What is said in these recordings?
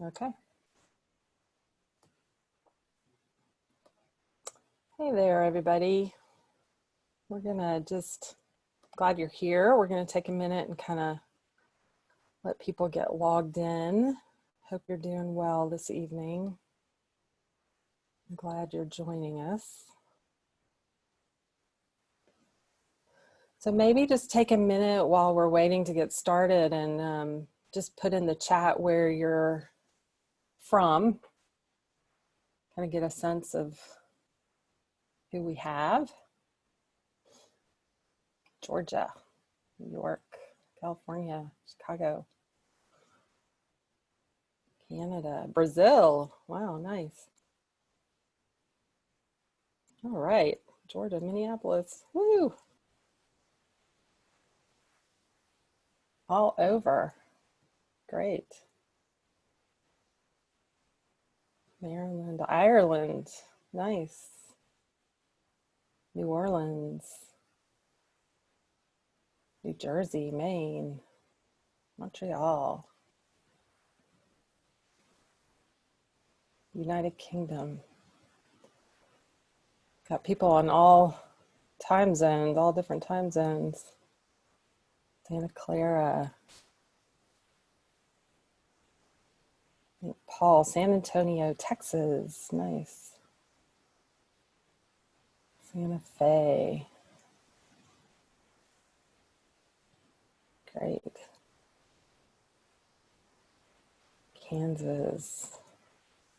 Okay. Hey there, everybody. We're gonna glad you're here. We're gonna take a minute and kind of let people get logged in. Hope you're doing well this evening. I'm glad you're joining us. So maybe just take a minute while we're waiting to get started and just put in the chat where you're from. Kind of get a sense of who we have. Georgia, New York, California, Chicago, Canada, Brazil. Wow, nice. All right, Georgia, Minneapolis. Woo! All over. Great. Maryland, Ireland. Nice. New Orleans, New Jersey, Maine, Montreal, United Kingdom. Got people on all time zones, all different time zones. Santa Clara, St. Paul, San Antonio, Texas. Nice. Santa Fe. Great. Kansas,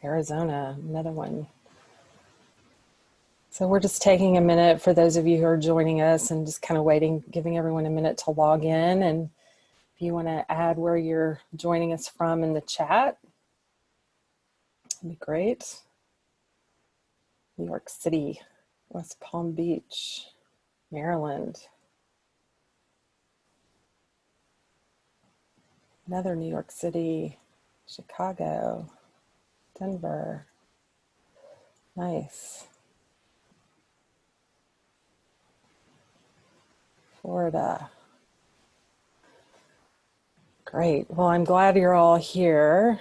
Arizona, another one. So we're just taking a minute for those of you who are joining us and just kind of waiting, giving everyone a minute to log in. And if you want to add where you're joining us from in the chat, that'd be great. New York City, West Palm Beach, Maryland. Another New York City, Chicago, Denver. Nice. Florida. Great. Well, I'm glad you're all here.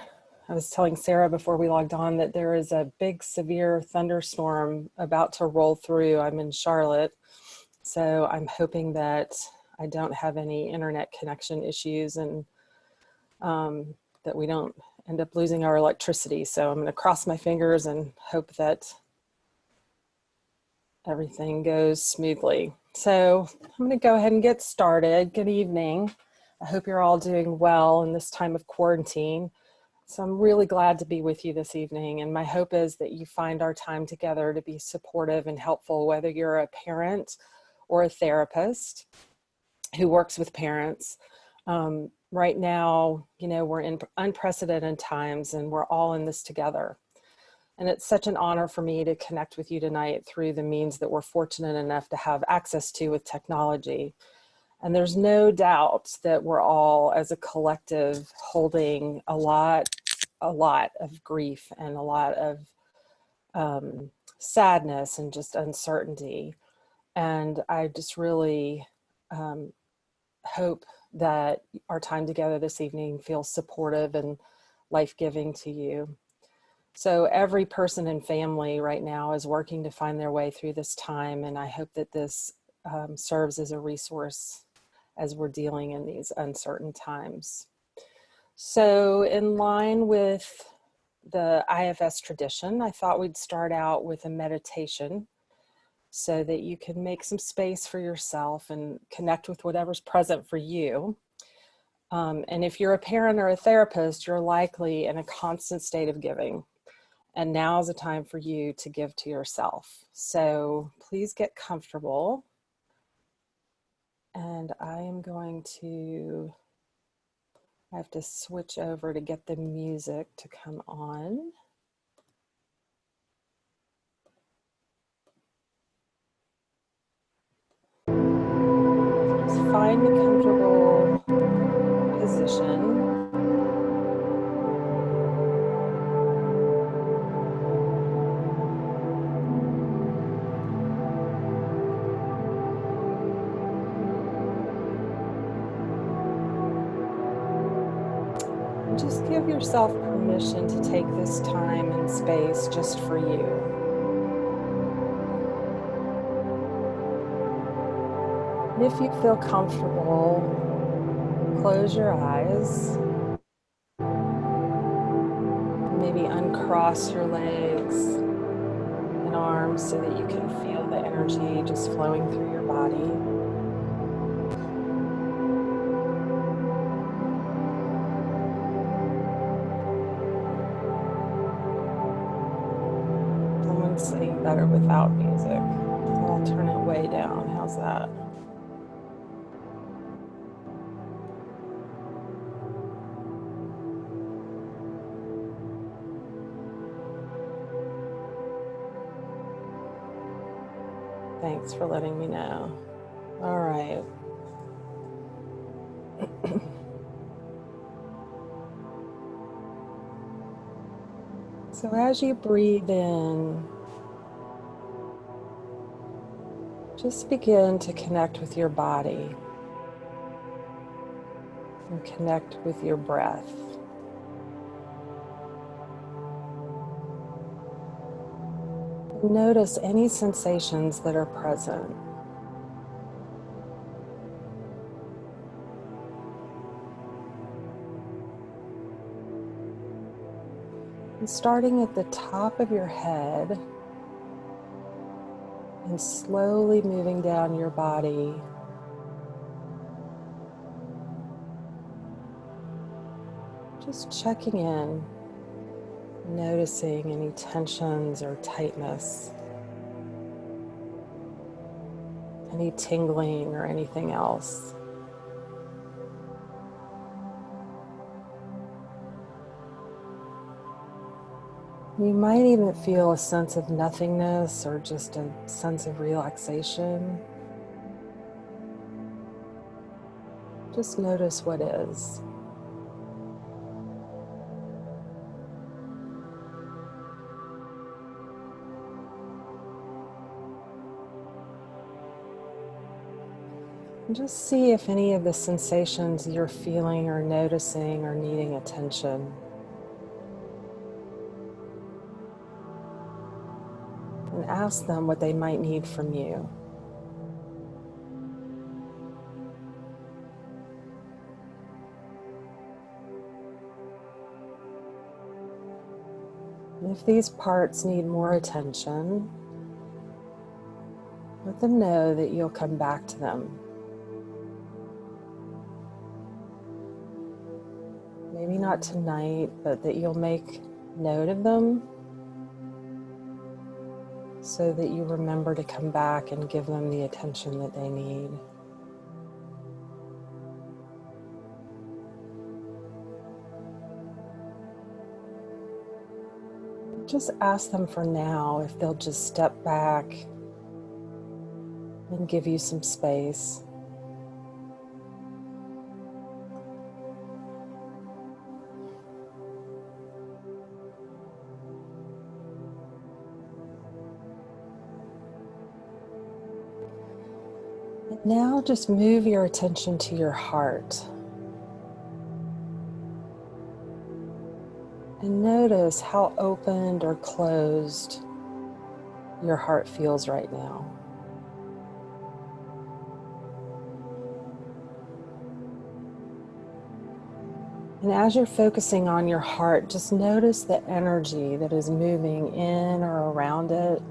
I was telling Sarah before we logged on that there is a big severe thunderstorm about to roll through. I'm in Charlotte, so I'm hoping that I don't have any internet connection issues and that we don't end up losing our electricity. So I'm going to cross my fingers and hope that everything goes smoothly. So I'm going to go ahead and get started. Good evening. I hope you're all doing well in this time of quarantine. So I'm really glad to be with you this evening. And my hope is that you find our time together to be supportive and helpful, whether you're a parent or a therapist who works with parents. Right now, you know, we're in unprecedented times and we're all in this together. And it's such an honor for me to connect with you tonight through the means that we're fortunate enough to have access to with technology. And there's no doubt that we're all, as a collective, holding a lot of grief and a lot of sadness and just uncertainty. And I just really hope that our time together this evening feels supportive and life-giving to you. So every person and family right now is working to find their way through this time, and I hope that this serves as a resource as we're dealing in these uncertain times. So in line with the IFS tradition, I thought we'd start out with a meditation so that you can make some space for yourself and connect with whatever's present for you. And if you're a parent or a therapist, you're likely in a constant state of giving. And now is the time for you to give to yourself. So please get comfortable. And I have to switch over to get the music to come on. Just find a comfortable position. Just give yourself permission to take this time and space just for you. And if you feel comfortable, close your eyes. Maybe uncross your legs and arms so that you can feel the energy just flowing through your body. Someone's sitting better without music, so I'll turn it way down. How's that? Thanks for letting me know. All right. So as you breathe in, just begin to connect with your body and connect with your breath. Notice any sensations that are present. And starting at the top of your head and slowly moving down your body, just checking in, noticing any tensions or tightness, any tingling or anything else. You might even feel a sense of nothingness or just a sense of relaxation. Just notice what is. And just see if any of the sensations you're feeling or noticing are needing attention. And ask them what they might need from you. And if these parts need more attention, let them know that you'll come back to them. Maybe not tonight, but that you'll make note of them so that you remember to come back and give them the attention that they need. Just ask them for now if they'll just step back and give you some space. And now just move your attention to your heart. And notice how opened or closed your heart feels right now. And as you're focusing on your heart, just notice the energy that is moving in or around it,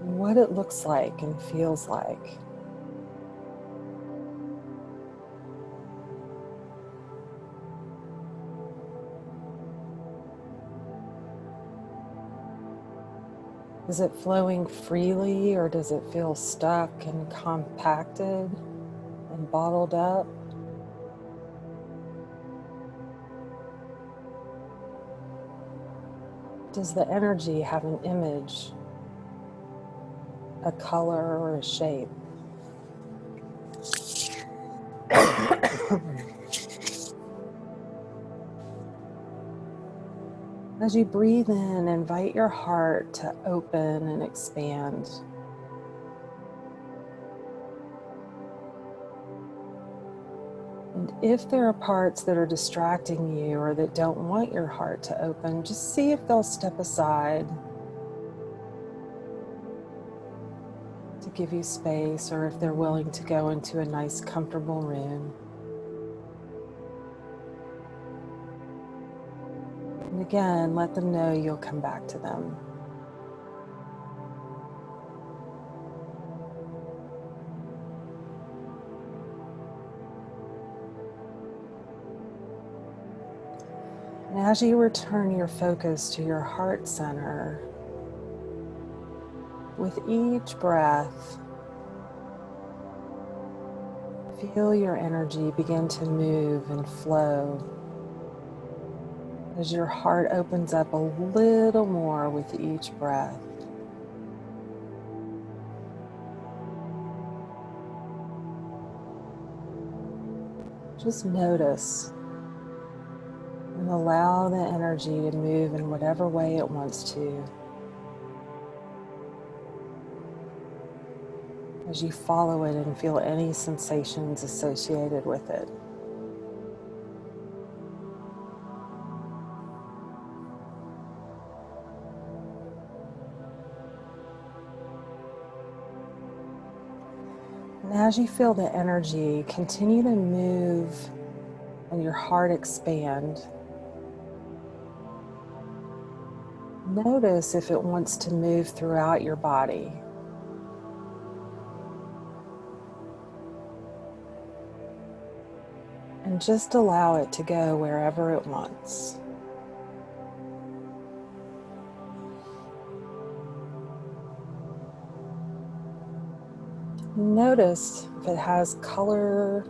and what it looks like and feels like. Is it flowing freely, or does it feel stuck and compacted and bottled up? Does the energy have an image, a color, or a shape? As you breathe in, invite your heart to open and expand. And And if there are parts that are distracting you or that don't want your heart to open, just see if they'll step aside to give you space, or if they're willing to go into a nice, comfortable room. And again, let them know you'll come back to them. And as you return your focus to your heart center, with each breath, feel your energy begin to move and flow as your heart opens up a little more with each breath. Just notice and allow the energy to move in whatever way it wants to, as you follow it and feel any sensations associated with it. And as you feel the energy continue to move and your heart expand, notice if it wants to move throughout your body. And just allow it to go wherever it wants. Notice if it has color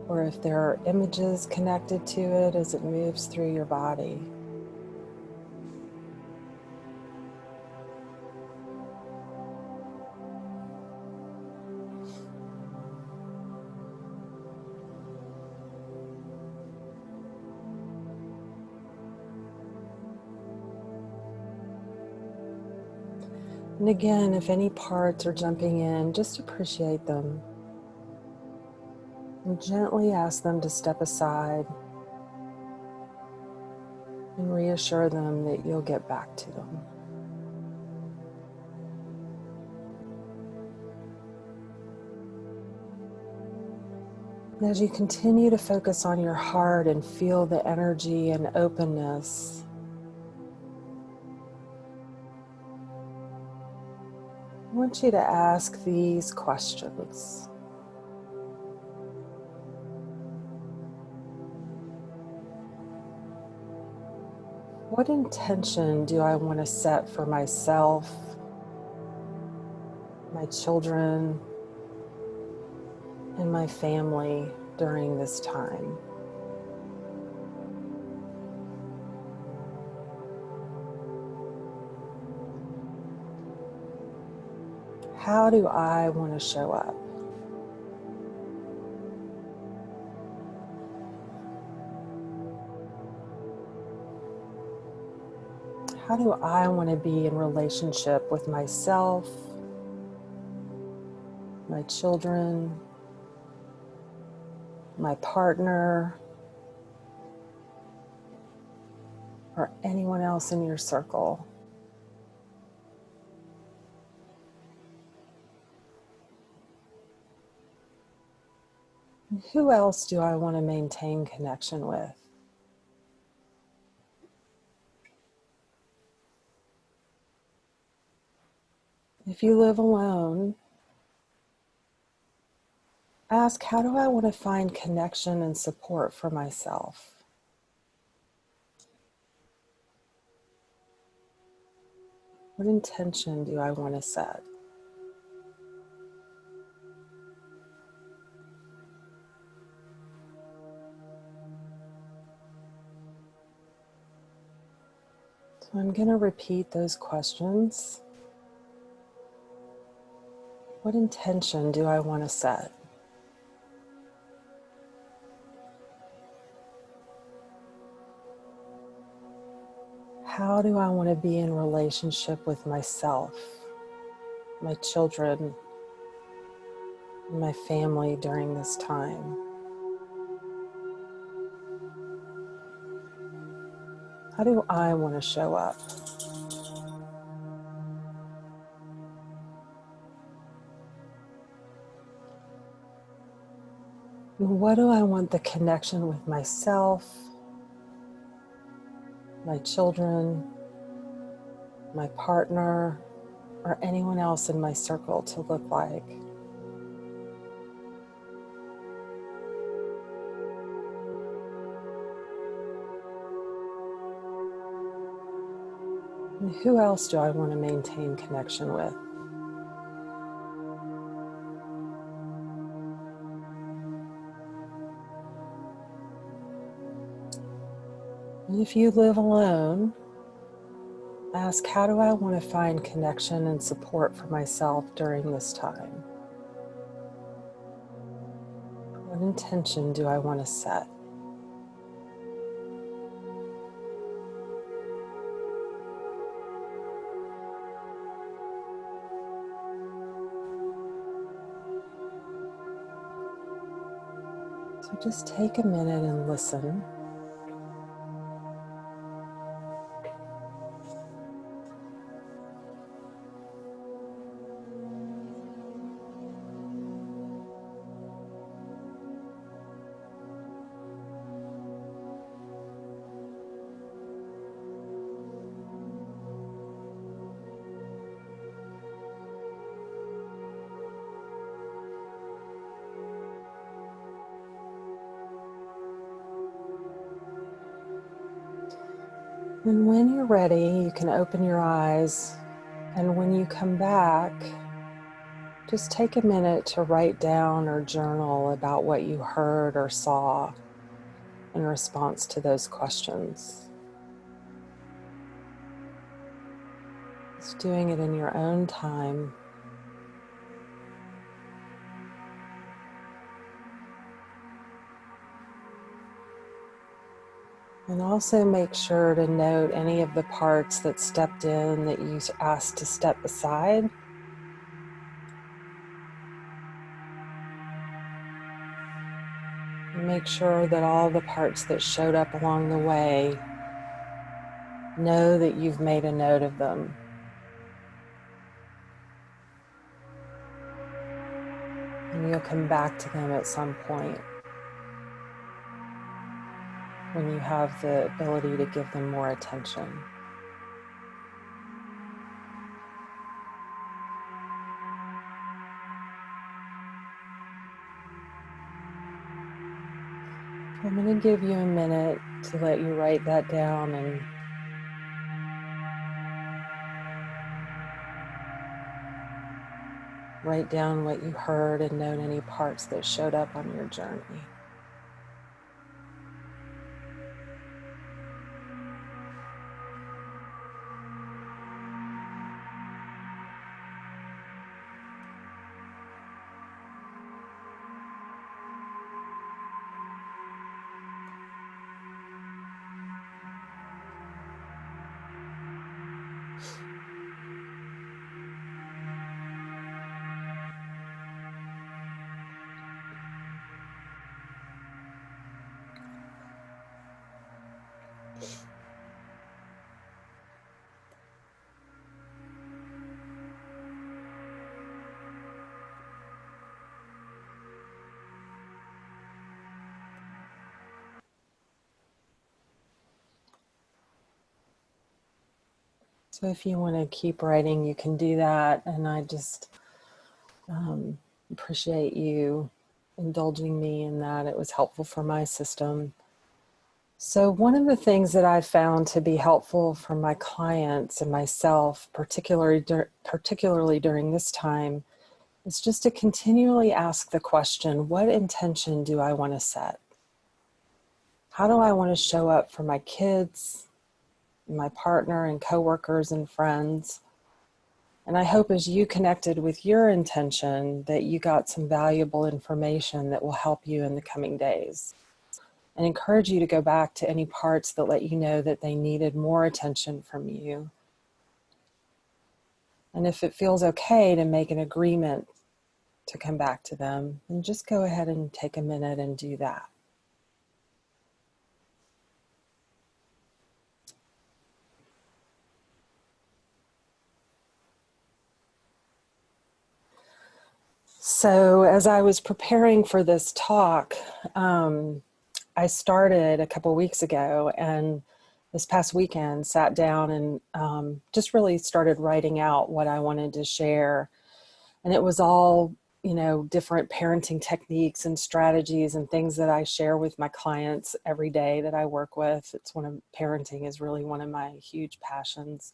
or if there are images connected to it as it moves through your body. And again, if any parts are jumping in, just appreciate them. And gently ask them to step aside and reassure them that you'll get back to them. And as you continue to focus on your heart and feel the energy and openness, I want you to ask these questions. What intention do I want to set for myself, my children, and my family during this time? How do I want to show up? How do I want to be in relationship with myself, my children, my partner, or anyone else in your circle? And who else do I want to maintain connection with? If you live alone, ask, how do I want to find connection and support for myself? What intention do I want to set? So I'm going to repeat those questions. What intention do I want to set? How do I want to be in relationship with myself, my children, and my family during this time? How do I want to show up? And what do I want the connection with myself, my children, my partner, or anyone else in my circle to look like? And who else do I want to maintain connection with? And if you live alone, ask, how do I want to find connection and support for myself during this time? What intention do I want to set? So just take a minute and listen. And when you're ready, you can open your eyes. And when you come back, just take a minute to write down or journal about what you heard or saw in response to those questions. Just doing it in your own time. And also make sure to note any of the parts that stepped in that you asked to step aside. And make sure that all the parts that showed up along the way know that you've made a note of them. And you'll come back to them at some point when you have the ability to give them more attention. I'm going to give you a minute to let you write that down and write down what you heard and note any parts that showed up on your journey. So if you want to keep writing, you can do that. And I just appreciate you indulging me in that. It was helpful for my system. So one of the things that I found to be helpful for my clients and myself, particularly during this time, is just to continually ask the question, what intention do I want to set? How do I want to show up for my kids, my partner and coworkers and friends? And I hope as you connected with your intention that you got some valuable information that will help you in the coming days. And encourage you to go back to any parts that let you know that they needed more attention from you. And if it feels okay, to make an agreement to come back to them, and just go ahead and take a minute and do that. So as I was preparing for this talk, I started a couple weeks ago, and this past weekend sat down and just really started writing out what I wanted to share. And it was all, different parenting techniques and strategies and things that I share with my clients every day that I work with. Parenting is really one of my huge passions.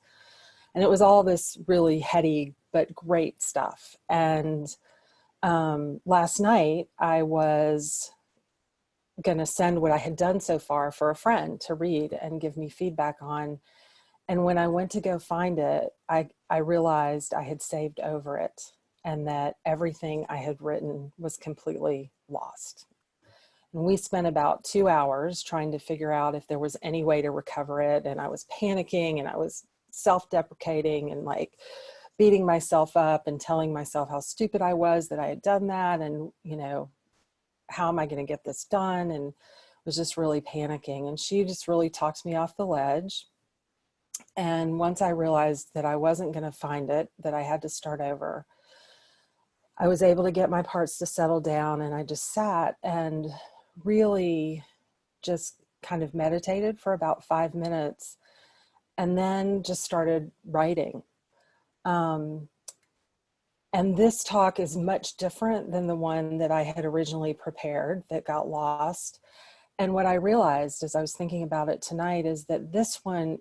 And it was all this really heady but great stuff. And last night I was going to send what I had done so far for a friend to read and give me feedback on. And when I went to go find it, I realized I had saved over it, and that everything I had written was completely lost. And we spent about 2 hours trying to figure out if there was any way to recover it. And I was panicking, and I was self-deprecating and like beating myself up and telling myself how stupid I was that I had done that. And, how am I going to get this done? And was just really panicking. And she just really talked me off the ledge. And once I realized that I wasn't going to find it, that I had to start over, I was able to get my parts to settle down. And I just sat and really just kind of meditated for about 5 minutes, and then just started writing. And this talk is much different than the one that I had originally prepared that got lost. And what I realized as I was thinking about it tonight is that this one,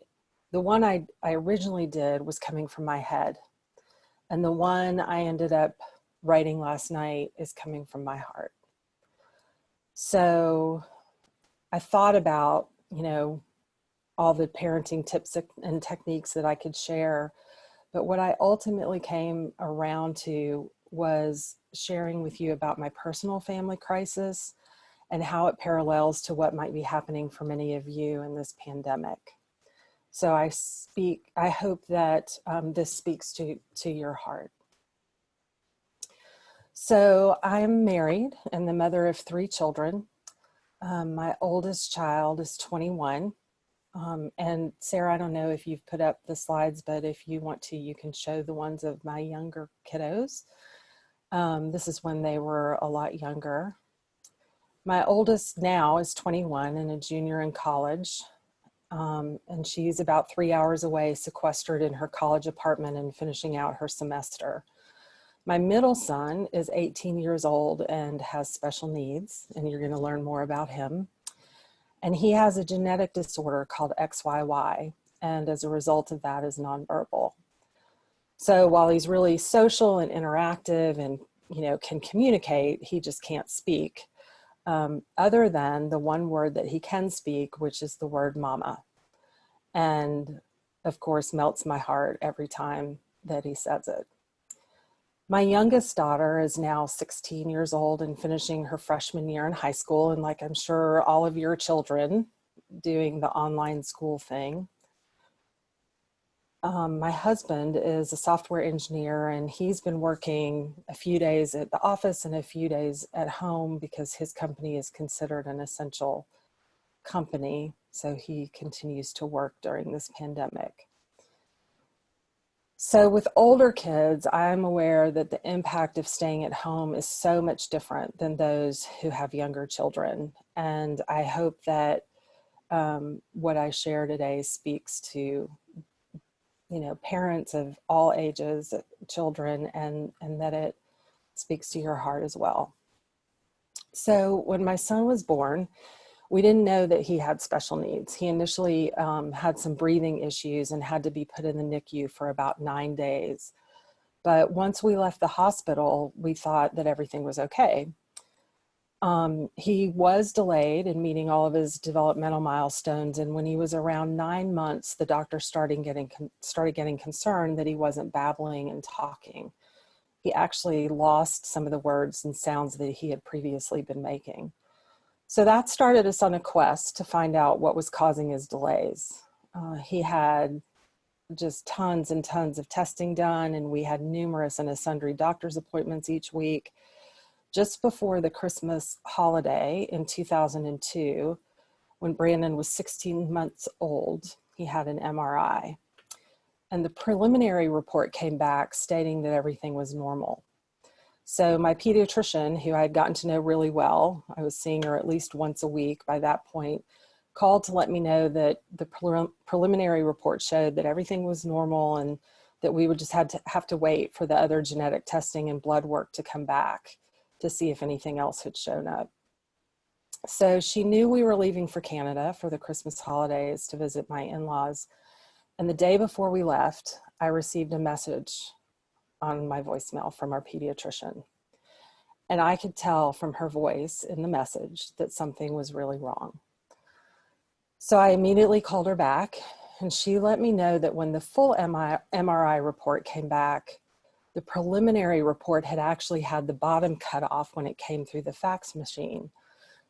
the one I originally did, was coming from my head. And the one I ended up writing last night is coming from my heart. So I thought about, all the parenting tips and techniques that I could share. But what I ultimately came around to was sharing with you about my personal family crisis and how it parallels to what might be happening for many of you in this pandemic. So I hope that this speaks to your heart. So I'm married and the mother of 3 children. My oldest child is 21. And Sarah, I don't know if you've put up the slides, but if you want to, you can show the ones of my younger kiddos. This is when they were a lot younger. My oldest now is 21 and a junior in college. And she's about 3 hours away, sequestered in her college apartment and finishing out her semester. My middle son is 18 years old and has special needs, and you're going to learn more about him. And he has a genetic disorder called XYY, and as a result of that is nonverbal. So while he's really social and interactive and, can communicate, he just can't speak, other than the one word that he can speak, which is the word mama. And of course, melts my heart every time that he says it. My youngest daughter is now 16 years old and finishing her freshman year in high school. And like I'm sure all of your children, doing the online school thing. My husband is a software engineer, and he's been working a few days at the office and a few days at home because his company is considered an essential company. So he continues to work during this pandemic. So with older kids, I'm aware that the impact of staying at home is so much different than those who have younger children. And I hope that what I share today speaks to, parents of all ages, children, and that it speaks to your heart as well. So when my son was born, we didn't know that he had special needs. He initially had some breathing issues and had to be put in the NICU for about 9 days. But once we left the hospital, we thought that everything was okay. He was delayed in meeting all of his developmental milestones. And when he was around 9 months, the doctor started getting concerned that he wasn't babbling and talking. He actually lost some of the words and sounds that he had previously been making. So that started us on a quest to find out what was causing his delays. He had just tons and tons of testing done, and we had numerous and sundry doctor's appointments each week. Just before the Christmas holiday in 2002, when Brandon was 16 months old, he had an MRI. And the preliminary report came back stating that everything was normal. So my pediatrician, who I had gotten to know really well, I was seeing her at least once a week by that point, called to let me know that the preliminary report showed that everything was normal and that we would just have to wait for the other genetic testing and blood work to come back to see if anything else had shown up. So she knew we were leaving for Canada for the Christmas holidays to visit my in-laws. And the day before we left, I received a message on my voicemail from our pediatrician. And I could tell from her voice in the message that something was really wrong. So I immediately called her back, and she let me know that when the full MRI report came back, the preliminary report had actually had the bottom cut off when it came through the fax machine.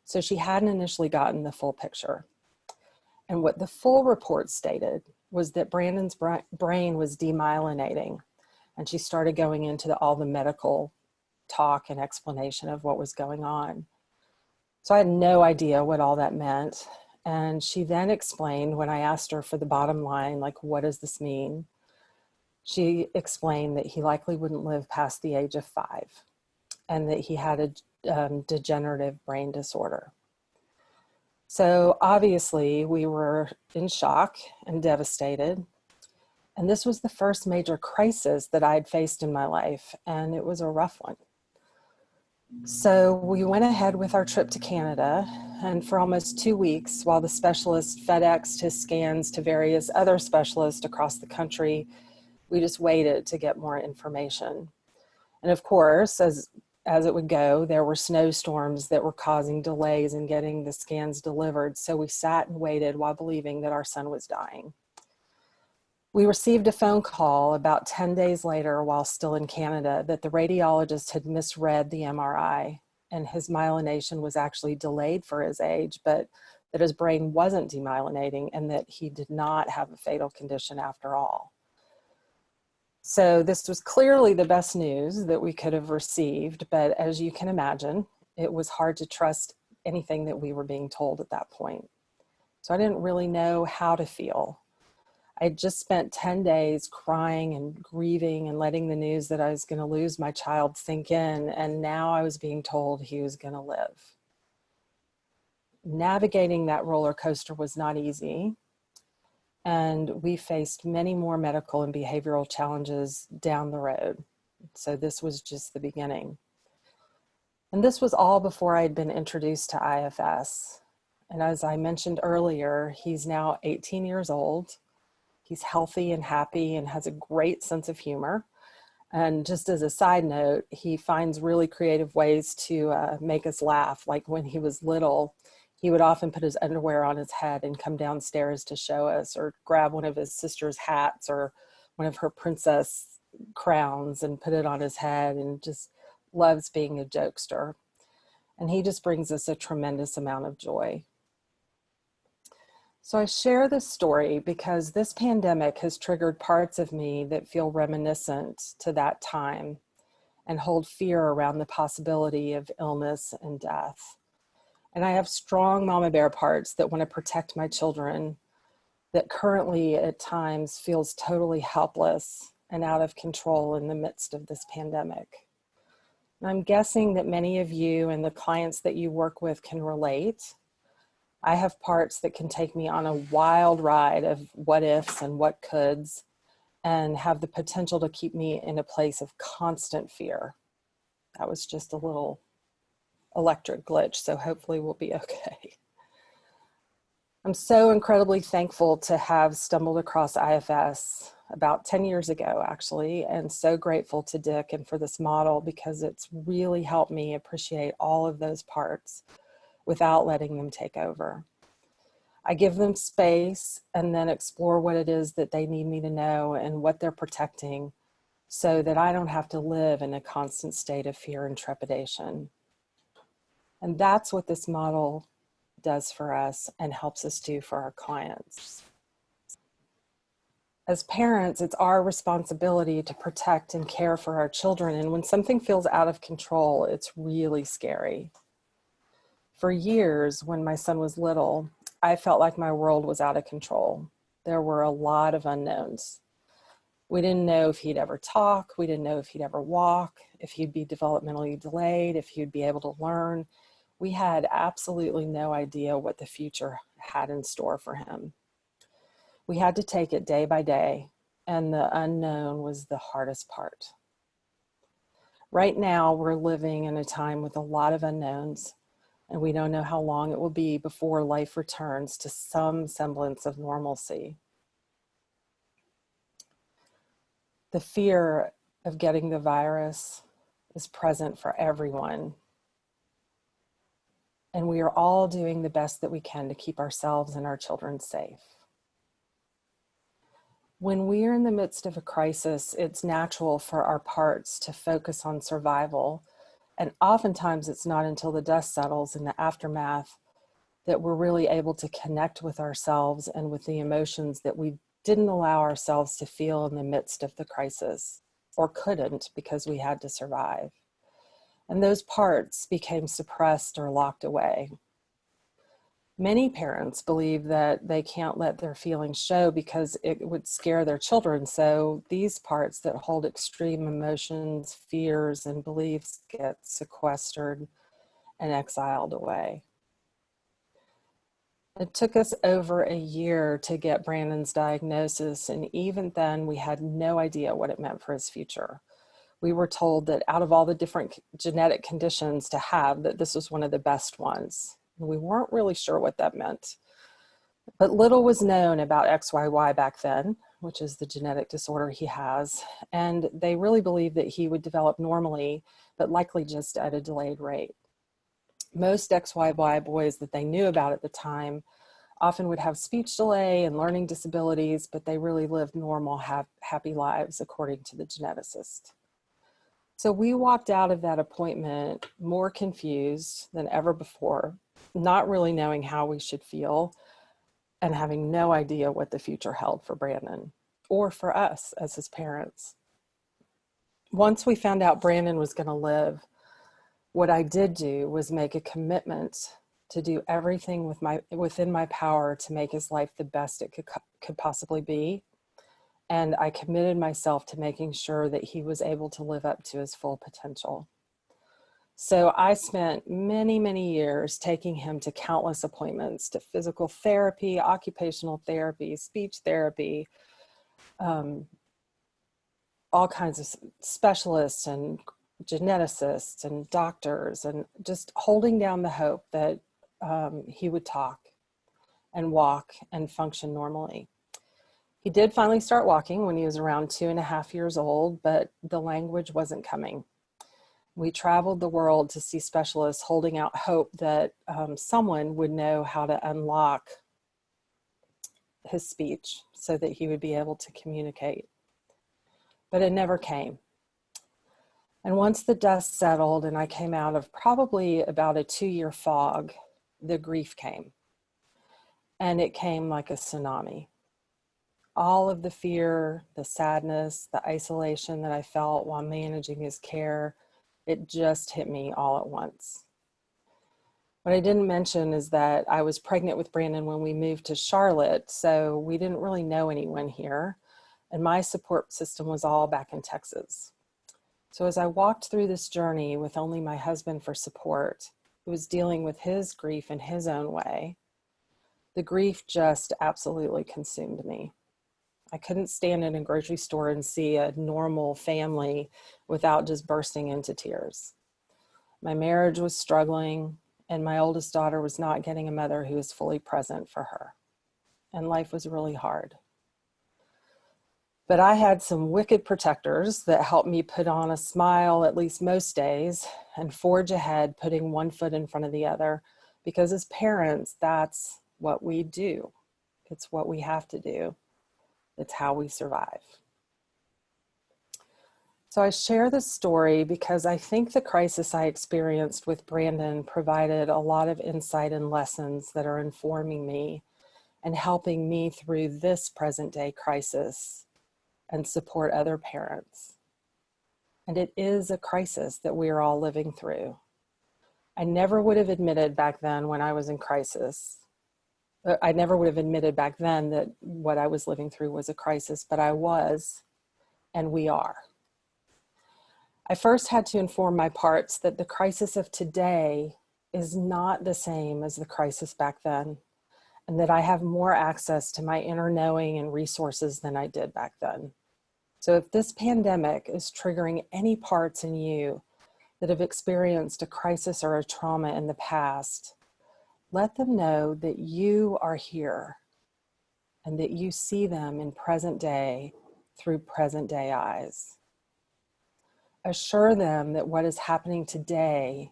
So she hadn't initially gotten the full picture. And what the full report stated was that Brandon's brain was demyelinating. And she started going into all the medical talk and explanation of what was going on. So I had no idea what all that meant. And she then explained, when I asked her for the bottom line, like, what does this mean? She explained that he likely wouldn't live past the age of 5 and that he had a degenerative brain disorder. So obviously we were in shock and devastated. And this was the first major crisis that I'd faced in my life, and it was a rough one. So we went ahead with our trip to Canada, and for almost 2 weeks, while the specialist FedExed his scans to various other specialists across the country, we just waited to get more information. And of course, as it would go, there were snowstorms that were causing delays in getting the scans delivered. So we sat and waited while believing that our son was dying. We received a phone call about 10 days later while still in Canada that the radiologist had misread the MRI and his myelination was actually delayed for his age, but that his brain wasn't demyelinating and that he did not have a fatal condition after all. So this was clearly the best news that we could have received, but as you can imagine, it was hard to trust anything that we were being told at that point. So I didn't really know how to feel. I just spent 10 days crying and grieving and letting the news that I was going to lose my child sink in, and now I was being told he was going to live. Navigating that roller coaster was not easy, and we faced many more medical and behavioral challenges down the road. So this was just the beginning. And this was all before I had been introduced to IFS. And as I mentioned earlier, he's now 18 years old. He's healthy and happy and has a great sense of humor. And just as a side note, he finds really creative ways to make us laugh. Like when he was little, he would often put his underwear on his head and come downstairs to show us, or grab one of his sister's hats or one of her princess crowns and put it on his head, and just loves being a jokester. And he just brings us a tremendous amount of joy. So I share this story because this pandemic has triggered parts of me that feel reminiscent to that time and hold fear around the possibility of illness and death. And I have strong mama bear parts that want to protect my children, that currently at times feels totally helpless and out of control in the midst of this pandemic. And I'm guessing that many of you and the clients that you work with can relate. I have parts that can take me on a wild ride of what ifs and what coulds, and have the potential to keep me in a place of constant fear. That was just a little electric glitch, so hopefully we'll be okay. I'm so incredibly thankful to have stumbled across IFS about 10 years ago, actually, and so grateful to Dick and for this model, because it's really helped me appreciate all of those parts without letting them take over. I give them space and then explore what it is that they need me to know and what they're protecting, so that I don't have to live in a constant state of fear and trepidation. And that's what this model does for us and helps us do for our clients. As parents, it's our responsibility to protect and care for our children. And when something feels out of control, it's really scary. For years, when my son was little, I felt like my world was out of control. There were a lot of unknowns. We didn't know if he'd ever talk. We didn't know if he'd ever walk, if he'd be developmentally delayed, if he'd be able to learn. We had absolutely no idea what the future had in store for him. We had to take it day by day, and the unknown was the hardest part. Right now, we're living in a time with a lot of unknowns, and we don't know how long it will be before life returns to some semblance of normalcy. The fear of getting the virus is present for everyone, and we are all doing the best that we can to keep ourselves and our children safe. When we are in the midst of a crisis, it's natural for our parts to focus on survival. And oftentimes it's not until the dust settles in the aftermath that we're really able to connect with ourselves and with the emotions that we didn't allow ourselves to feel in the midst of the crisis, or couldn't because we had to survive. And those parts became suppressed or locked away. Many parents believe that they can't let their feelings show because it would scare their children. So these parts that hold extreme emotions, fears, and beliefs get sequestered and exiled away. It took us over a year to get Brandon's diagnosis, and even then we had no idea what it meant for his future. We were told that out of all the different genetic conditions to have, that this was one of the best ones. We weren't really sure what that meant. But little was known about XYY back then, which is the genetic disorder he has. And they really believed that he would develop normally, but likely just at a delayed rate. Most XYY boys that they knew about at the time often would have speech delay and learning disabilities, but they really lived normal, happy lives, according to the geneticist. So we walked out of that appointment more confused than ever before, not really knowing how we should feel, and having no idea what the future held for Brandon or for us as his parents. Once we found out Brandon was going to live, what I did do was make a commitment to do everything within my power to make his life the best it could possibly be. And I committed myself to making sure that he was able to live up to his full potential. So I spent many, many years taking him to countless appointments, to physical therapy, occupational therapy, speech therapy, all kinds of specialists and geneticists and doctors, and just holding down the hope that he would talk and walk and function normally. He did finally start walking when he was around 2.5 years old, but the language wasn't coming. We traveled the world to see specialists holding out hope that someone would know how to unlock his speech so that he would be able to communicate. But it never came. And once the dust settled and I came out of probably about a 2-year fog, the grief came. And it came like a tsunami. All of the fear, the sadness, the isolation that I felt while managing his care, it just hit me all at once. What I didn't mention is that I was pregnant with Brandon when we moved to Charlotte, so we didn't really know anyone here, and my support system was all back in Texas. So as I walked through this journey with only my husband for support, who was dealing with his grief in his own way, the grief just absolutely consumed me. I couldn't stand in a grocery store and see a normal family without just bursting into tears. My marriage was struggling, and my oldest daughter was not getting a mother who was fully present for her. And life was really hard. But I had some wicked protectors that helped me put on a smile at least most days and forge ahead, putting one foot in front of the other, because as parents, that's what we do. It's what we have to do. It's how we survive. So I share this story because I think the crisis I experienced with Brandon provided a lot of insight and lessons that are informing me and helping me through this present day crisis and support other parents. And it is a crisis that we are all living through. I never would have admitted back then when I was in crisis, I never would have admitted back then that what I was living through was a crisis, but I was, and we are. I first had to inform my parts that the crisis of today is not the same as the crisis back then, and that I have more access to my inner knowing and resources than I did back then. So if this pandemic is triggering any parts in you that have experienced a crisis or a trauma in the past, let them know that you are here and that you see them in present day through present day eyes. Assure them that what is happening today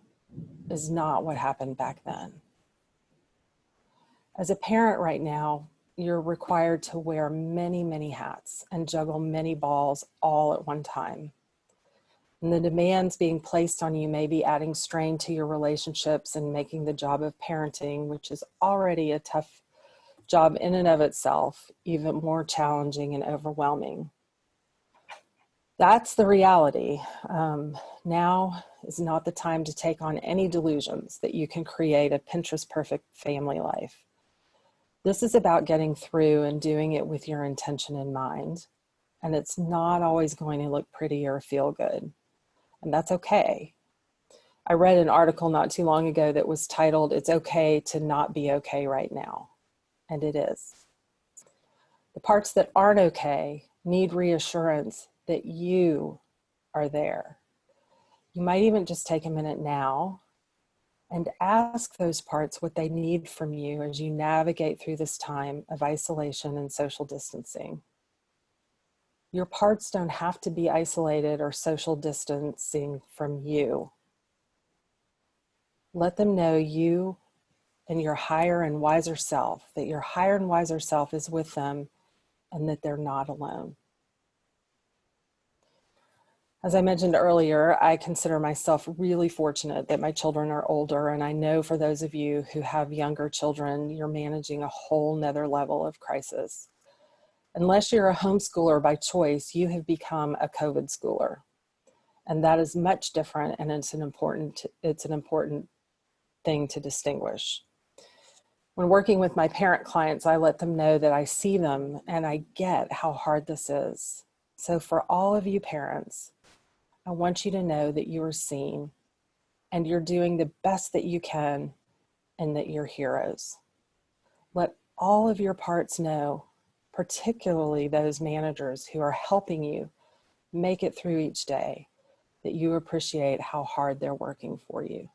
is not what happened back then. As a parent right now, you're required to wear many, many hats and juggle many balls all at one time. And the demands being placed on you may be adding strain to your relationships and making the job of parenting, which is already a tough job in and of itself, even more challenging and overwhelming. That's the reality. Now is not the time to take on any delusions that you can create a Pinterest perfect family life. This is about getting through and doing it with your intention in mind. And it's not always going to look pretty or feel good. And that's okay. I read an article not too long ago that was titled, "It's okay to not be okay right now." And it is. The parts that aren't okay need reassurance that you are there. You might even just take a minute now and ask those parts what they need from you as you navigate through this time of isolation and social distancing. Your parts don't have to be isolated or social distancing from you. Let them know you and your higher and wiser self, that your higher and wiser self is with them and that they're not alone. As I mentioned earlier, I consider myself really fortunate that my children are older, and I know for those of you who have younger children, you're managing a whole nother level of crisis. Unless you're a homeschooler by choice, you have become a COVID schooler. And that is much different, and it's an important thing to distinguish. When working with my parent clients, I let them know that I see them and I get how hard this is. So for all of you parents, I want you to know that you are seen and you're doing the best that you can and that you're heroes. Let all of your parts know, particularly those managers who are helping you make it through each day, that you appreciate how hard they're working for you.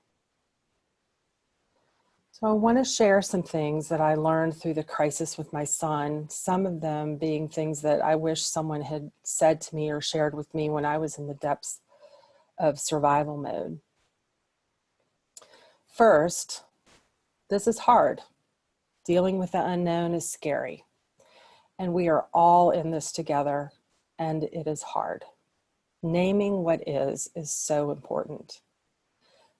So I want to share some things that I learned through the crisis with my son, some of them being things that I wish someone had said to me or shared with me when I was in the depths of survival mode. First, this is hard. Dealing with the unknown is scary. And we are all in this together, and it is hard. Naming what is so important.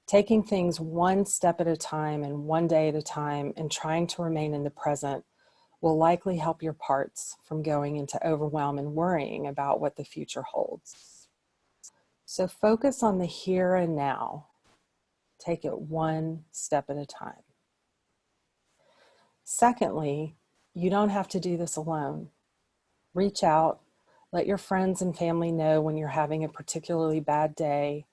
Taking things one step at a time and one day at a time and trying to remain in the present will likely help your parts from going into overwhelm and worrying about what the future holds. So focus on the here and now. Take it one step at a time. Secondly, you don't have to do this alone. Reach out, let your friends and family know when you're having a particularly bad day,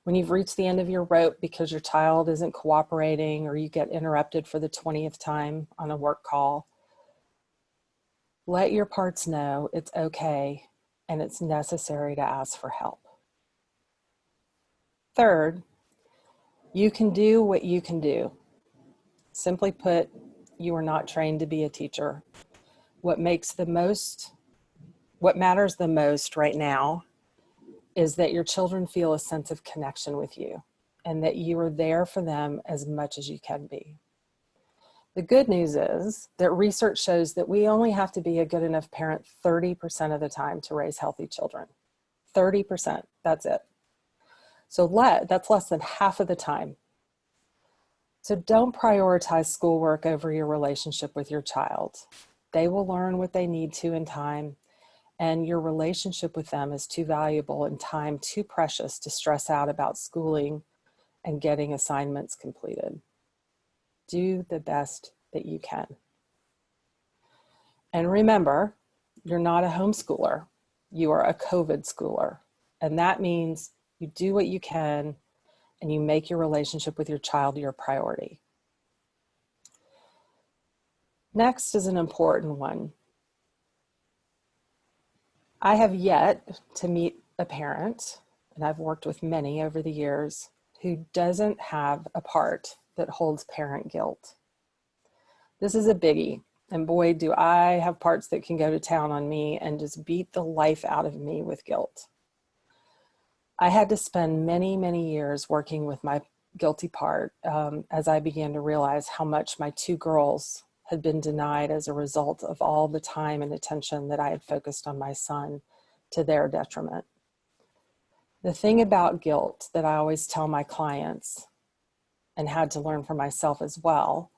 when you've reached the end of your rope because your child isn't cooperating or you get interrupted for the 20th time on a work call. Let your parts know it's okay and it's necessary to ask for help. Third, you can do what you can do. Simply put, you are not trained to be a teacher. What matters the most right now is that your children feel a sense of connection with you and that you are there for them as much as you can be. The good news is that research shows that we only have to be a good enough parent 30% of the time to raise healthy children. 30%, that's it. So that's less than half of the time. So don't prioritize schoolwork over your relationship with your child. They will learn what they need to in time, and your relationship with them is too valuable and time too precious to stress out about schooling and getting assignments completed. Do the best that you can. And remember, you're not a homeschooler. You are a COVID schooler. And that means you do what you can and you make your relationship with your child your priority. Next is an important one. I have yet to meet a parent, and I've worked with many over the years, who doesn't have a part that holds parent guilt. This is a biggie, and boy, do I have parts that can go to town on me and just beat the life out of me with guilt. I had to spend many, many years working with my guilty part as I began to realize how much my two girls had been denied as a result of all the time and attention that I had focused on my son to their detriment. The thing about guilt that I always tell my clients, and had to learn for myself as well,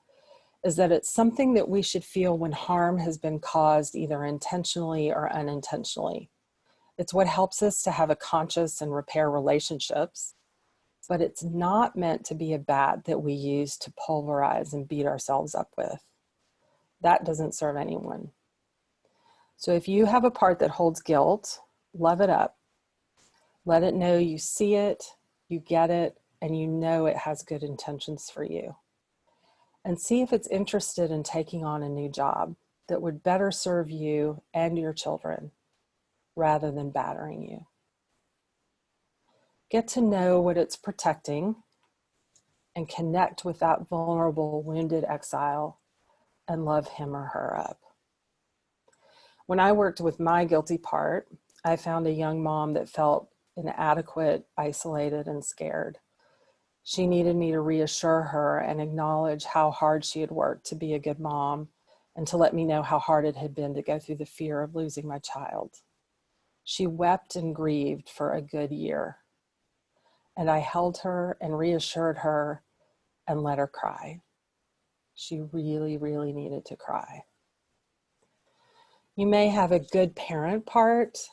is that it's something that we should feel when harm has been caused either intentionally or unintentionally. It's what helps us to have a conscious and repair relationships, but it's not meant to be a bat that we use to pulverize and beat ourselves up with. That doesn't serve anyone. So if you have a part that holds guilt, love it up. Let it know you see it, you get it, and you know it has good intentions for you. And see if it's interested in taking on a new job that would better serve you and your children rather than battering you. Get to know what it's protecting and connect with that vulnerable, wounded exile and love him or her up. When I worked with my guilty part, I found a young mom that felt inadequate, isolated, and scared. She needed me to reassure her and acknowledge how hard she had worked to be a good mom and to let me know how hard it had been to go through the fear of losing my child. She wept and grieved for a good year. And I held her and reassured her and let her cry. She really, really needed to cry. You may have a good parent part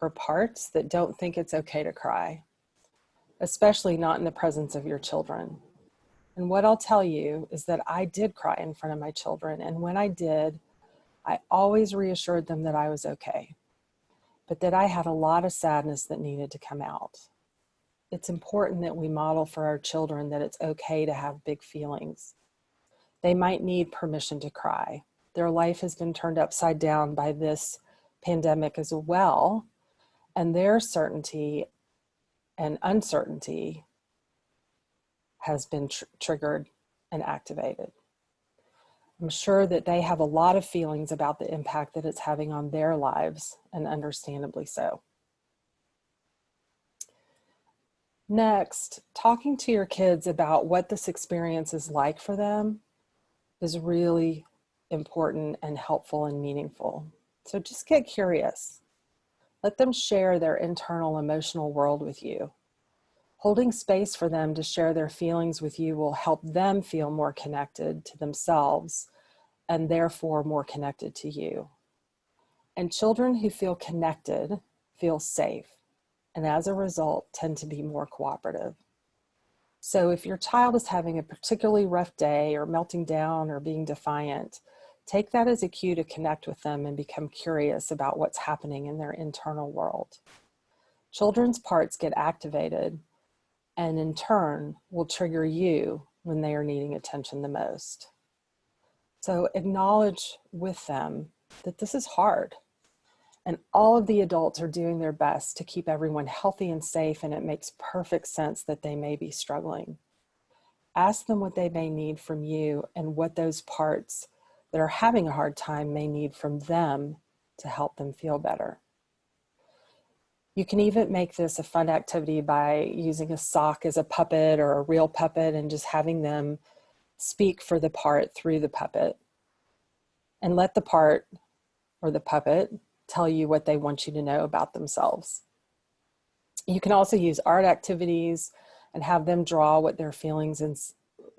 or parts that don't think it's okay to cry, especially not in the presence of your children. And what I'll tell you is that I did cry in front of my children. And when I did, I always reassured them that I was okay, but that I had a lot of sadness that needed to come out. It's important that we model for our children that it's okay to have big feelings. They might need permission to cry. Their life has been turned upside down by this pandemic as well, and their certainty and uncertainty has been triggered and activated. I'm sure that they have a lot of feelings about the impact that it's having on their lives, and understandably so. Next, talking to your kids about what this experience is like for them is really important and helpful and meaningful. So just get curious. Let them share their internal emotional world with you. Holding space for them to share their feelings with you will help them feel more connected to themselves and therefore more connected to you. And children who feel connected feel safe, and as a result tend to be more cooperative. So if your child is having a particularly rough day or melting down or being defiant, take that as a cue to connect with them and become curious about what's happening in their internal world. Children's parts get activated and in turn will trigger you when they are needing attention the most. So acknowledge with them that this is hard. And all of the adults are doing their best to keep everyone healthy and safe, and it makes perfect sense that they may be struggling. Ask them what they may need from you and what those parts that are having a hard time may need from them to help them feel better. You can even make this a fun activity by using a sock as a puppet or a real puppet and just having them speak for the part through the puppet. And let the part or the puppet tell you what they want you to know about themselves. You can also use art activities and have them draw what their feelings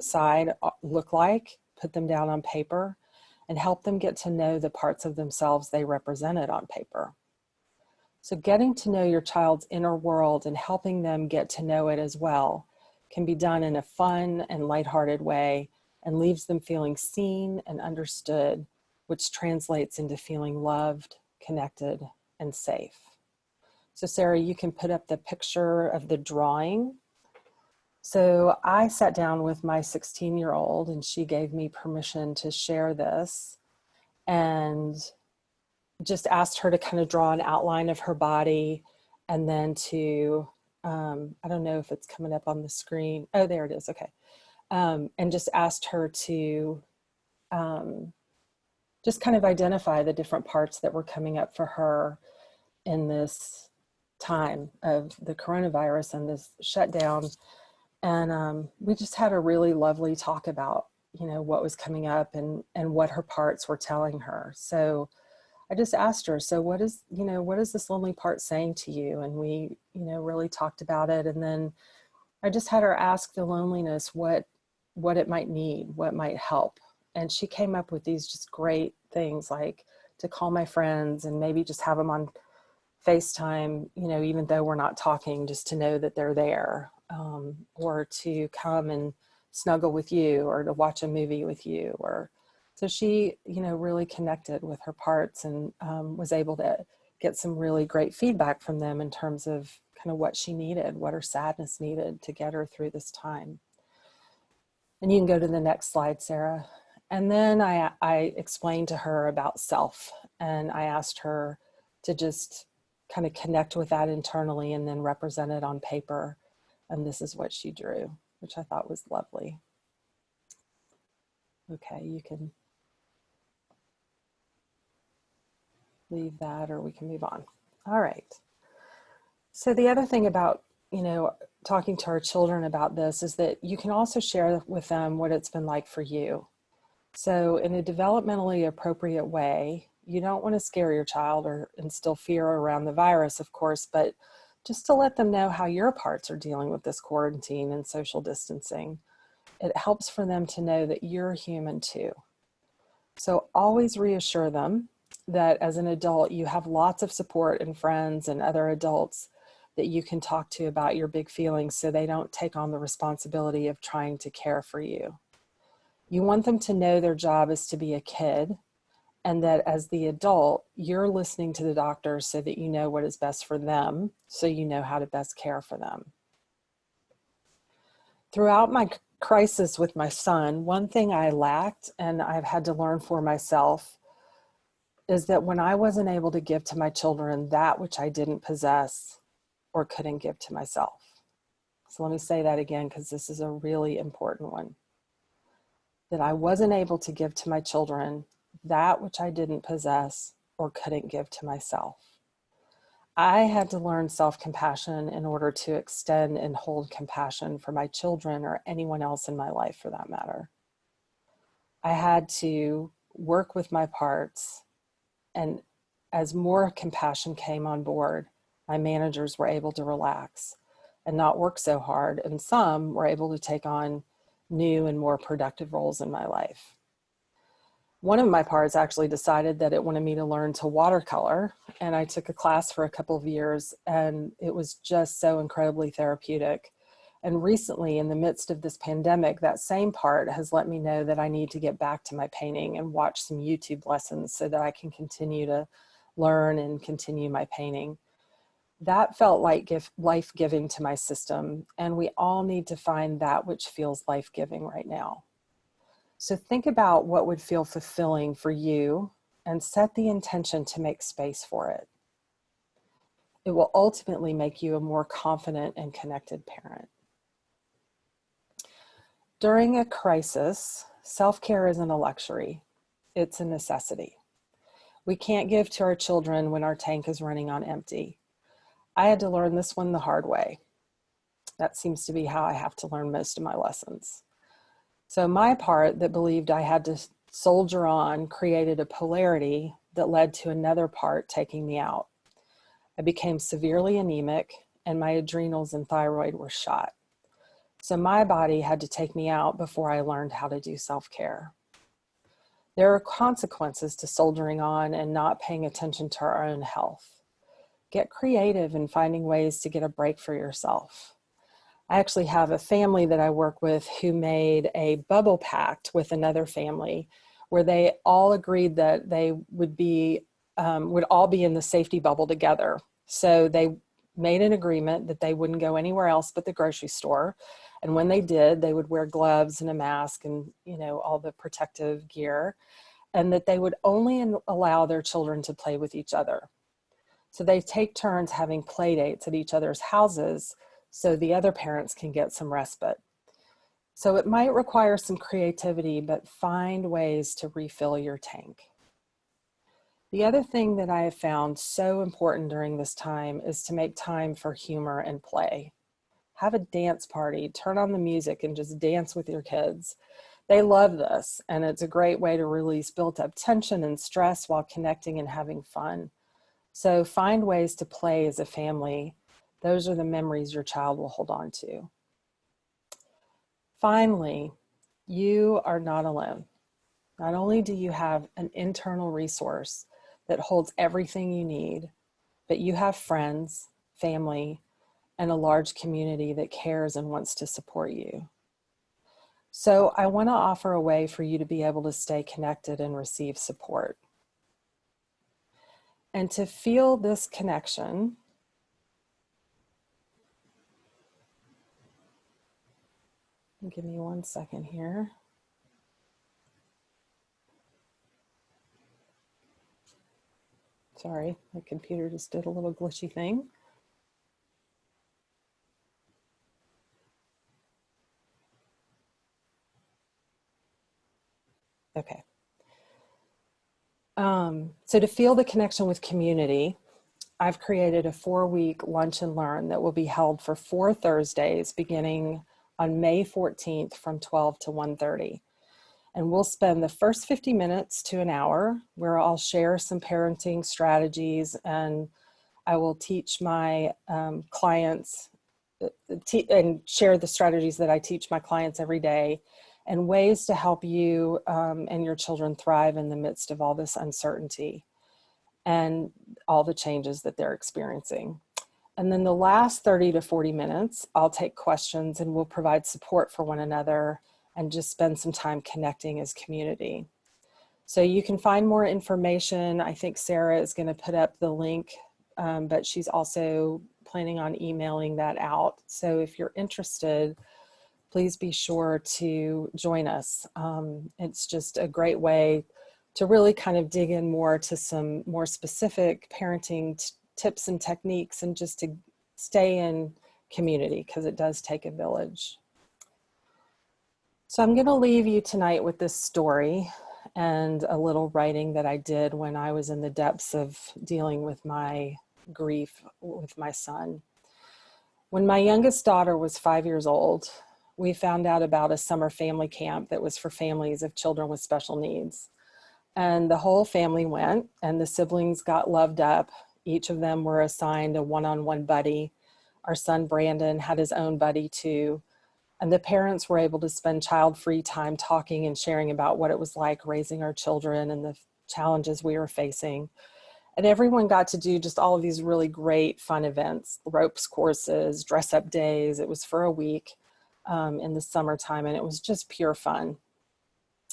side look like, put them down on paper, and help them get to know the parts of themselves they represented on paper. So getting to know your child's inner world and helping them get to know it as well can be done in a fun and lighthearted way and leaves them feeling seen and understood, which translates into feeling loved, connected, and safe. So Sarah, you can put up the picture of the drawing. So I sat down with my 16-year-old and she gave me permission to share this and just asked her to kind of draw an outline of her body and then to, I don't know if it's coming up on the screen. Oh, there it is. Okay. And just asked her to just kind of identify the different parts that were coming up for her in this time of the coronavirus and this shutdown. And we just had a really lovely talk about, you know, what was coming up and what her parts were telling her. So I just asked her, so what is this lonely part saying to you? And we, really talked about it. And then I just had her ask the loneliness what it might need, what might help. And she came up with these just great things, like to call my friends and maybe just have them on FaceTime, even though we're not talking, just to know that they're there, or to come and snuggle with you, or to watch a movie with you. Or so she, really connected with her parts and was able to get some really great feedback from them in terms of kind of what she needed, what her sadness needed to get her through this time. And you can go to the next slide, Sarah. And then I explained to her about self, and I asked her to just kind of connect with that internally and then represent it on paper. And this is what she drew, which I thought was lovely. Okay, you can leave that or we can move on. All right. So the other thing about, talking to our children about this is that you can also share with them what it's been like for you. So in a developmentally appropriate way, you don't want to scare your child or instill fear around the virus, of course, but just to let them know how your parts are dealing with this quarantine and social distancing. It helps for them to know that you're human too. So always reassure them that as an adult, you have lots of support and friends and other adults that you can talk to about your big feelings so they don't take on the responsibility of trying to care for you. You want them to know their job is to be a kid, and that as the adult, you're listening to the doctor so that you know what is best for them, so you know how to best care for them. Throughout my crisis with my son, one thing I lacked, and I've had to learn for myself, is that when I wasn't able to give to my children that which I didn't possess or couldn't give to myself. So let me say that again, because this is a really important one. That I wasn't able to give to my children that which I didn't possess or couldn't give to myself. I had to learn self-compassion in order to extend and hold compassion for my children or anyone else in my life for that matter. I had to work with my parts, and as more compassion came on board, my managers were able to relax and not work so hard, and some were able to take on new and more productive roles in my life. One of my parts actually decided that it wanted me to learn to watercolor, and I took a class for a couple of years, and it was just so incredibly therapeutic. And recently, in the midst of this pandemic, that same part has let me know that I need to get back to my painting and watch some YouTube lessons so that I can continue to learn and continue my painting. That felt like life-giving to my system, and we all need to find that which feels life-giving right now. So think about what would feel fulfilling for you and set the intention to make space for it. It will ultimately make you a more confident and connected parent. During a crisis, self-care isn't a luxury, it's a necessity. We can't give to our children when our tank is running on empty. I had to learn this one the hard way. That seems to be how I have to learn most of my lessons. So my part that believed I had to soldier on created a polarity that led to another part taking me out. I became severely anemic and my adrenals and thyroid were shot. So my body had to take me out before I learned how to do self-care. There are consequences to soldiering on and not paying attention to our own health. Get creative in finding ways to get a break for yourself. I actually have a family that I work with who made a bubble pact with another family where they all agreed that they would all be in the safety bubble together. So they made an agreement that they wouldn't go anywhere else but the grocery store. And when they did, they would wear gloves and a mask and, all the protective gear, and that they would only allow their children to play with each other. So they take turns having play dates at each other's houses so the other parents can get some respite. So it might require some creativity, but find ways to refill your tank. The other thing that I have found so important during this time is to make time for humor and play. Have a dance party, turn on the music and just dance with your kids. They love this, and it's a great way to release built up tension and stress while connecting and having fun. So find ways to play as a family. Those are the memories your child will hold on to. Finally, you are not alone. Not only do you have an internal resource that holds everything you need, but you have friends, family, and a large community that cares and wants to support you. So I want to offer a way for you to be able to stay connected and receive support. And to feel this connection, give me 1 second here. Sorry, my computer just did a little glitchy thing. Okay. So to feel the connection with community, I've created a 4-week lunch and learn that will be held for 4 Thursdays beginning on May 14th from 12 to 1:30. And we'll spend the first 50 minutes to an hour where I'll share some parenting strategies, and I will teach my clients and share the strategies that I teach my clients every day, and ways to help you and your children thrive in the midst of all this uncertainty and all the changes that they're experiencing. And then the last 30 to 40 minutes, I'll take questions and we'll provide support for one another and just spend some time connecting as community. So you can find more information. I think Sarah is going to put up the link, but she's also planning on emailing that out. So if you're interested, please be sure to join us. It's just a great way to really kind of dig in more to some more specific parenting tips and techniques, and just to stay in community, because it does take a village. So I'm going to leave you tonight with this story and a little writing that I did when I was in the depths of dealing with my grief with my son. When my youngest daughter was 5 years old, we found out about a summer family camp that was for families of children with special needs. And the whole family went, and the siblings got loved up. Each of them were assigned a one-on-one buddy. Our son Brandon had his own buddy too. And the parents were able to spend child-free time talking and sharing about what it was like raising our children and the challenges we were facing. And everyone got to do just all of these really great fun events, ropes courses, dress-up days. It was for a week in the summertime, and it was just pure fun.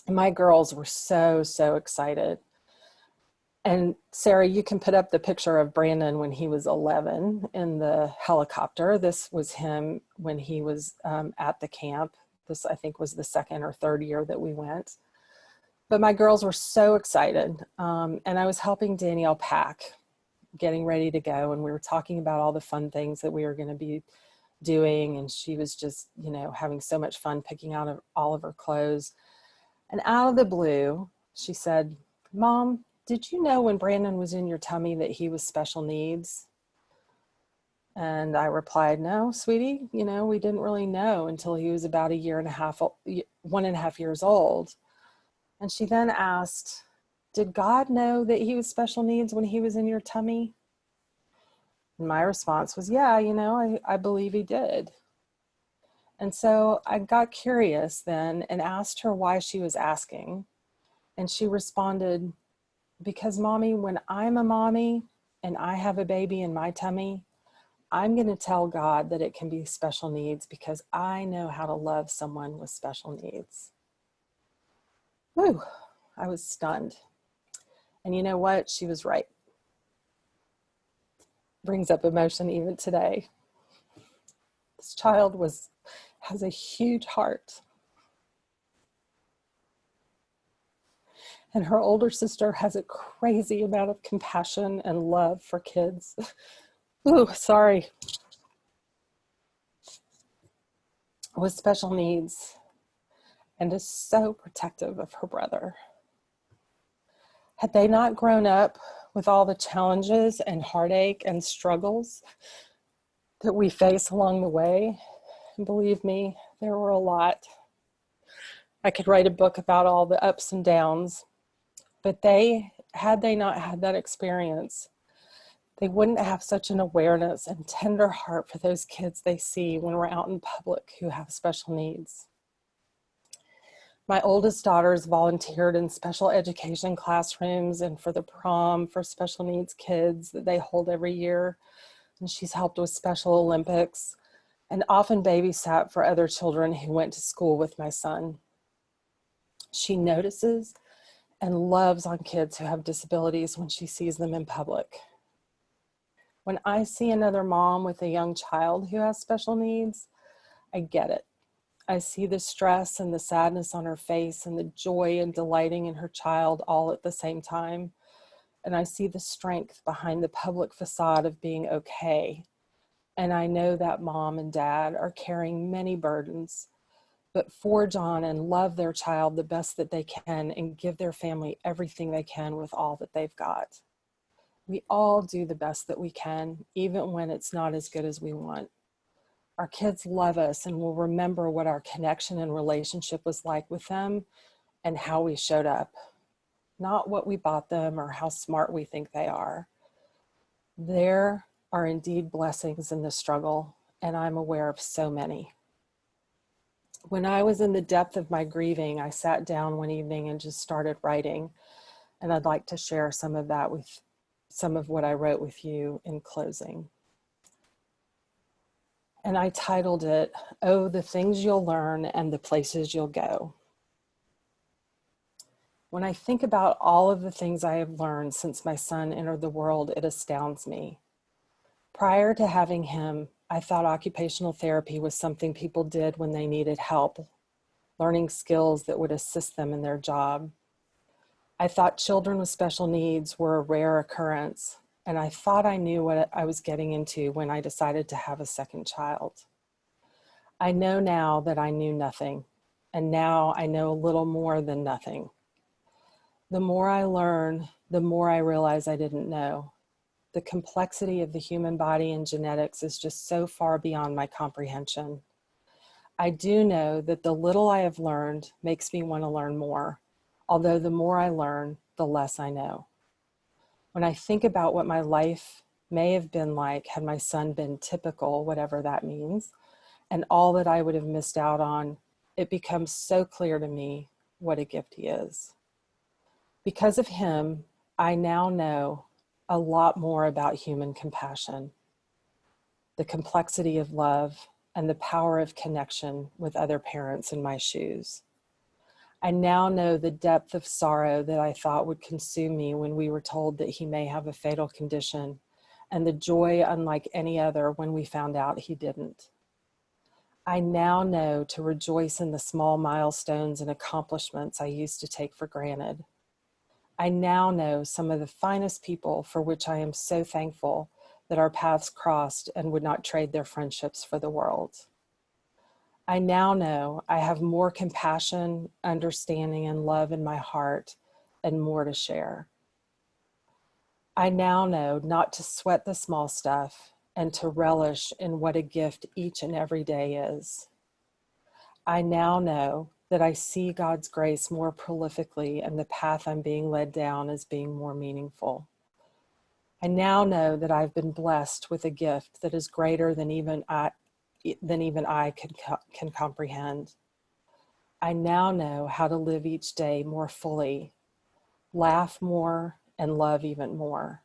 And my girls were so, so excited. And Sarah, you can put up the picture of Brandon when he was 11 in the helicopter. This was him when he was at the camp. This, I think, was the second or third year that we went. But my girls were so excited. And I was helping Danielle pack, getting ready to go. And we were talking about all the fun things that we were going to be doing. And she was just, having so much fun picking out all of her clothes. And out of the blue, she said, "Mom, did you know when Brandon was in your tummy that he was special needs?" And I replied, "No, sweetie, we didn't really know until he was about 1.5 years old." And she then asked, "Did God know that he was special needs when he was in your tummy?" And my response was, "Yeah, I believe he did." And so I got curious then and asked her why she was asking. And she responded, because mommy, when I'm a mommy and I have a baby in my tummy, I'm going to tell God that it can be special needs because I know how to love someone with special needs. Whew, I was stunned. And you know what? She was right. Brings up emotion even today. This child has a huge heart. And her older sister has a crazy amount of compassion and love for kids. Ooh, sorry. With special needs, and is so protective of her brother. Had they not grown up with all the challenges and heartache and struggles that we face along the way, and believe me, there were a lot. I could write a book about all the ups and downs, but had they not had that experience, they wouldn't have such an awareness and tender heart for those kids they see when we're out in public who have special needs. My oldest daughter's volunteered in special education classrooms and for the prom for special needs kids that they hold every year. And she's helped with Special Olympics and often babysat for other children who went to school with my son. She notices and loves on kids who have disabilities when she sees them in public. When I see another mom with a young child who has special needs, I get it. I see the stress and the sadness on her face and the joy and delighting in her child all at the same time. And I see the strength behind the public facade of being okay. And I know that mom and dad are carrying many burdens, but forge on and love their child the best that they can and give their family everything they can with all that they've got. We all do the best that we can, even when it's not as good as we want. Our kids love us and will remember what our connection and relationship was like with them and how we showed up, not what we bought them or how smart we think they are. There are indeed blessings in the struggle, and I'm aware of so many. When I was in the depth of my grieving, I sat down one evening and just started writing, and I'd like to share some of what I wrote with you in closing. And I titled it, "Oh, the Things You'll Learn and the Places You'll Go." When I think about all of the things I have learned since my son entered the world, it astounds me. Prior to having him, I thought occupational therapy was something people did when they needed help, learning skills that would assist them in their job. I thought children with special needs were a rare occurrence, and I thought I knew what I was getting into when I decided to have a second child. I know now that I knew nothing, and now I know a little more than nothing. The more I learn, the more I realize I didn't know. The complexity of the human body and genetics is just so far beyond my comprehension. I do know that the little I have learned makes me want to learn more, although the more I learn, the less I know. When I think about what my life may have been like had my son been typical, whatever that means, and all that I would have missed out on, it becomes so clear to me what a gift he is. Because of him, I now know a lot more about human compassion, the complexity of love, and the power of connection with other parents in my shoes. I now know the depth of sorrow that I thought would consume me when we were told that he may have a fatal condition, and the joy unlike any other when we found out he didn't. I now know to rejoice in the small milestones and accomplishments I used to take for granted. I now know some of the finest people for which I am so thankful that our paths crossed and would not trade their friendships for the world. I now know I have more compassion, understanding, and love in my heart and more to share. I now know not to sweat the small stuff and to relish in what a gift each and every day is. I now know that I see God's grace more prolifically and the path I'm being led down as being more meaningful. I now know that I've been blessed with a gift that is greater than even than even I can comprehend. I now know how to live each day more fully, laugh more, and love even more.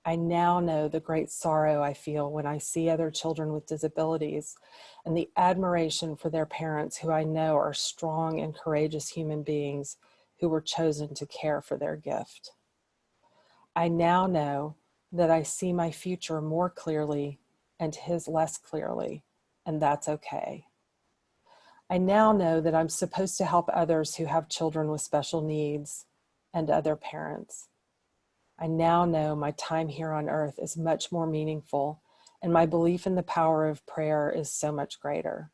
I now know the great sorrow I feel when I see other children with disabilities and the admiration for their parents who I know are strong and courageous human beings who were chosen to care for their gift. I now know that I see my future more clearly and his less clearly, and that's okay. I now know that I'm supposed to help others who have children with special needs and other parents. I now know my time here on earth is much more meaningful, and my belief in the power of prayer is so much greater.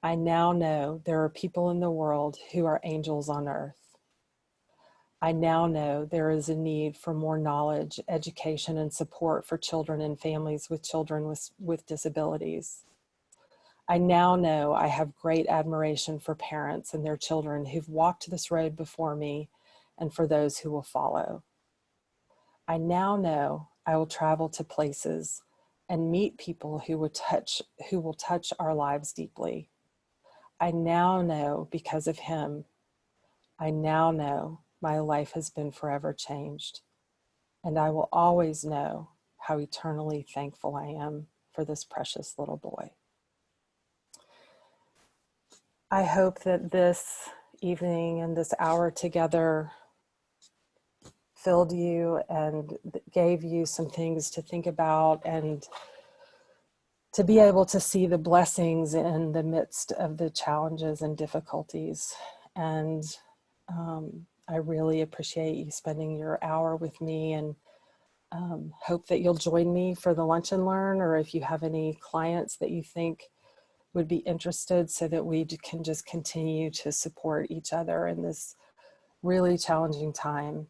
I now know there are people in the world who are angels on earth. I now know there is a need for more knowledge, education, and support for children and families with children with disabilities. I now know I have great admiration for parents and their children who've walked this road before me and for those who will follow. I now know I will travel to places and meet people who will touch our lives deeply. I now know because of him, I now know my life has been forever changed. And I will always know how eternally thankful I am for this precious little boy. I hope that this evening and this hour together filled you and gave you some things to think about and to be able to see the blessings in the midst of the challenges and difficulties. And I really appreciate you spending your hour with me, and hope that you'll join me for the Lunch and Learn, or if you have any clients that you think would be interested, so that we can just continue to support each other in this really challenging time.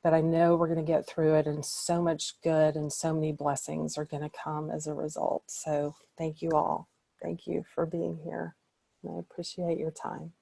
But I know we're going to get through it, and so much good and so many blessings are going to come as a result. So thank you all. Thank you for being here. And I appreciate your time.